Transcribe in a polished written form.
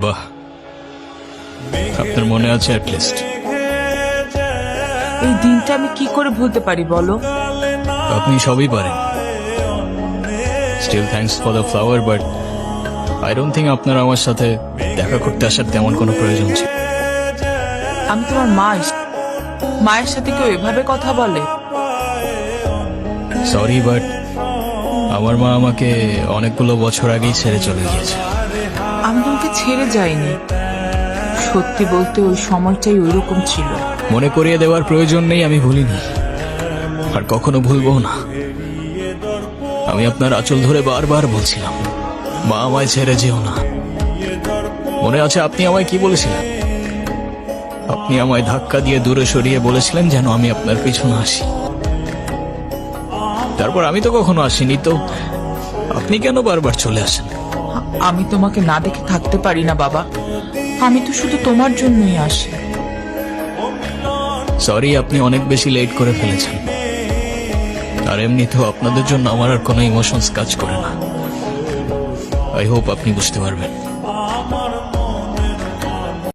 বাহ, আপনার মনে আছে অ্যাট লিস্ট। এই দিনটা আমি কি করে ভুলতে পারি বলো? আপনি সবই পারেন। Still thanks for the flower, but I don't think আপনার আমার সাথে দেখা করতে আসার তেমন কোনো প্রয়োজন ছিল। আমি তোমার মা, মায়ের সাথে কেউ এভাবে কথা বলে? সরি, বাট আমার মা আমাকে অনেকগুলো বছর আগেই ছেড়ে চলে গিয়েছে। আমি তোমাকে ছেড়ে যাইনি, সত্যি বলতে ওই সময়টাই ওইরকম ছিল। মনে করিয়ে দেওয়ার প্রয়োজন নেই, আমি ভুলিনি আর কখনো ভুলবো না। আমি আপনার আঁচল ধরে বারবার বলছিলাম, মা আমায় ছেড়ে যেও না। মনে আছে আপনি আমায় কি বলেছিলেন? আপনি আমায় ধাক্কা দিয়ে দূরে সরিয়ে বলেছিলেন যেন আমি আপনার পিছনে আসি। তারপর আমি তো কখনো আসিনি, তো আপনি কেন বারবার চলে আসেন? আমি তোমাকে না দেখে থাকতে পারি না বাবা, আমি তো শুধু তোমার জন্যই আসি। সরি, আপনি অনেক বেশি লেট করে ফেলেছেন। আর এমনিতেও আপনাদের জন্য আমার আর কোনো ইমোশনস কাজ করে না। আই হোপ আপনি বুঝতে পারবেন।